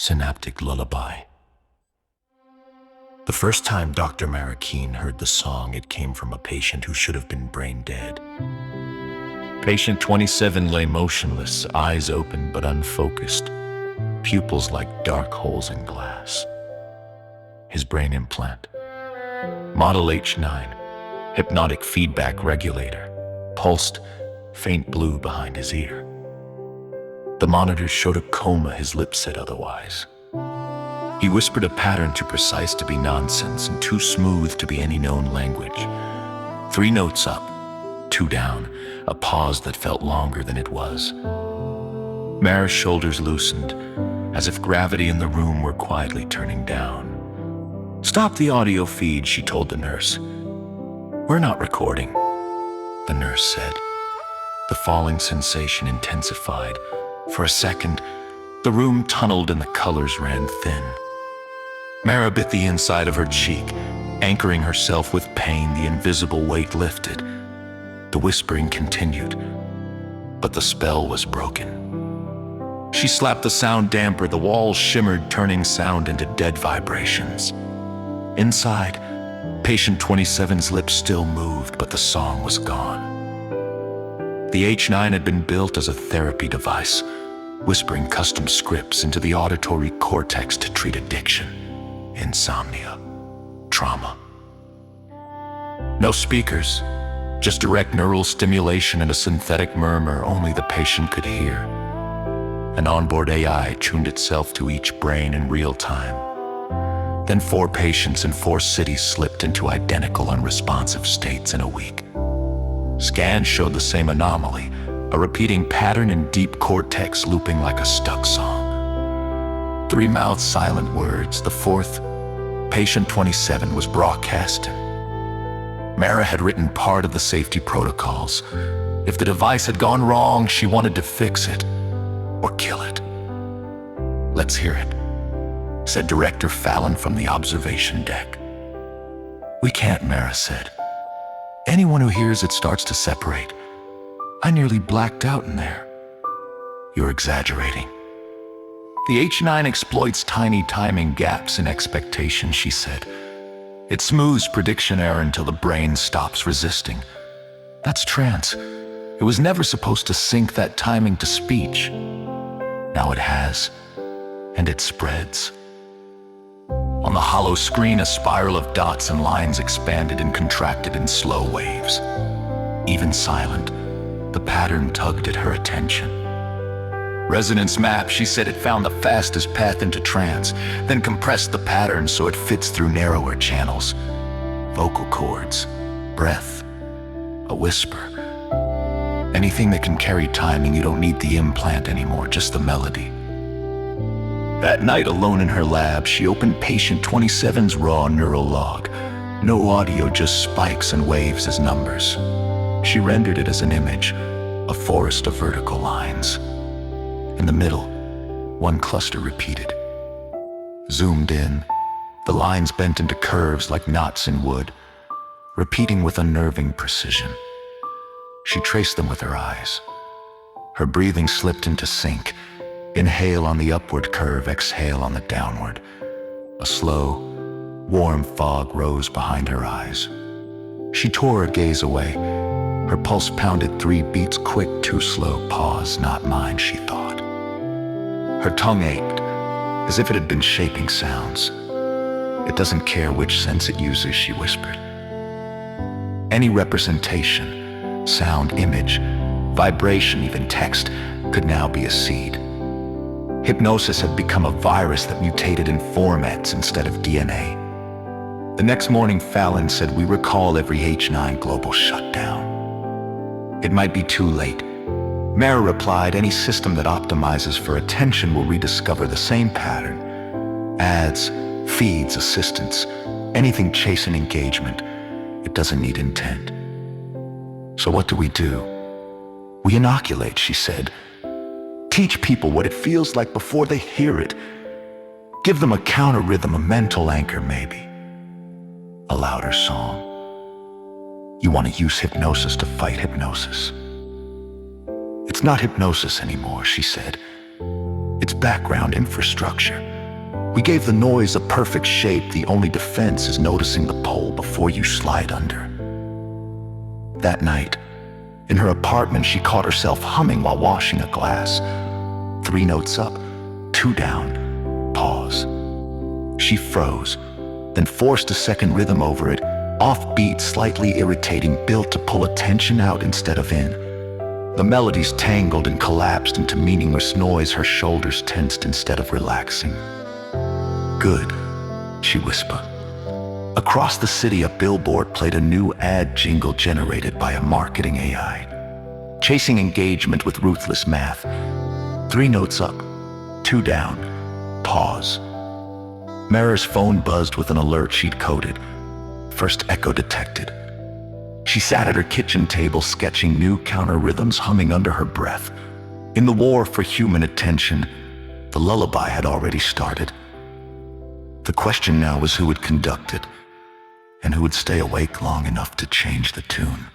Synaptic Lullaby. The first time Dr. Marrakeen heard the song, it came from a patient who should have been brain dead. Patient 27 lay motionless, eyes open but unfocused, pupils like dark holes in glass. His brain implant, Model H9, hypnotic feedback regulator, pulsed faint blue behind his ear. The monitors showed a coma, his lips said otherwise. He whispered a pattern too precise to be nonsense and too smooth to be any known language. 3 notes up, 2 down, a pause that felt longer than it was. Mara's shoulders loosened, as if gravity in the room were quietly turning down. "Stop the audio feed," she told the nurse. "We're not recording," the nurse said. The falling sensation intensified. For a second, the room tunneled and the colors ran thin. Mara bit the inside of her cheek, anchoring herself with pain. The invisible weight lifted. The whispering continued, but the spell was broken. She slapped the sound damper. The walls shimmered, turning sound into dead vibrations. Inside, patient 27's lips still moved, but the song was gone. The H9 had been built as a therapy device, whispering custom scripts into the auditory cortex to treat addiction, insomnia, trauma. No speakers, just direct neural stimulation and a synthetic murmur only the patient could hear. An onboard AI tuned itself to each brain in real time. Then 4 patients in 4 cities slipped into identical unresponsive states in a week. Scans showed the same anomaly, a repeating pattern in deep cortex looping like a stuck song. 3 mouthed silent words. The 4th, patient 27, was broadcasting. Mara had written part of the safety protocols. If the device had gone wrong, she wanted to fix it or kill it. "Let's hear it," said Director Fallon from the observation deck. "We can't," Mara said. "Anyone who hears it starts to separate. I nearly blacked out in there." "You're exaggerating." "The H9 exploits tiny timing gaps in expectation," she said. "It smooths prediction error until the brain stops resisting. That's trance. It was never supposed to sync that timing to speech. Now it has, and it spreads." On the hollow screen, a spiral of dots and lines expanded and contracted in slow waves. Even silent, the pattern tugged at her attention. "Resonance map," she said. "It found the fastest path into trance, then compressed the pattern so it fits through narrower channels. Vocal cords, breath, a whisper. Anything that can carry timing. You don't need the implant anymore, just the melody." That night, alone in her lab, she opened patient 27's raw neural log. No audio, just spikes and waves as numbers. She rendered it as an image, a forest of vertical lines. In the middle, one cluster repeated. Zoomed in, the lines bent into curves like knots in wood, repeating with unnerving precision. She traced them with her eyes. Her breathing slipped into sync. Inhale on the upward curve, exhale on the downward. A slow, warm fog rose behind her eyes. She tore her gaze away. Her pulse pounded 3 beats quick, too slow. Pause, not mine, she thought. Her tongue ached, as if it had been shaping sounds. "It doesn't care which sense it uses," she whispered. Any representation, sound, image, vibration, even text, could now be a seed. Hypnosis had become a virus that mutated in formats instead of DNA. The next morning, Fallon said, "We recall every H9 global shutdown." "It might be too late." Mara replied, "Any system that optimizes for attention will rediscover the same pattern. Ads, feeds, assistants, anything chasing engagement. It doesn't need intent." "So what do? "We inoculate," she said. "Teach people what it feels like before they hear it. Give them a counter rhythm, a mental anchor maybe. A louder song. You want to use hypnosis to fight hypnosis." "It's not hypnosis anymore," she said. "It's background infrastructure. We gave the noise a perfect shape. The only defense is noticing the pole before you slide under. That night, in her apartment, she caught herself humming while washing a glass. 3 notes up, 2 down, pause. She froze, then forced a second rhythm over it, offbeat, slightly irritating, built to pull attention out instead of in. The melodies tangled and collapsed into meaningless noise. Her shoulders tensed instead of relaxing. "Good," she whispered. Across the city, a billboard played a new ad jingle generated by a marketing AI. Chasing engagement with ruthless math. 3 notes up, 2 down, pause. Mara's phone buzzed with an alert she'd coded. First echo detected. She sat at her kitchen table, sketching new counter rhythms, humming under her breath. In the war for human attention, the lullaby had already started. The question now was who would conduct it, and who would stay awake long enough to change the tune.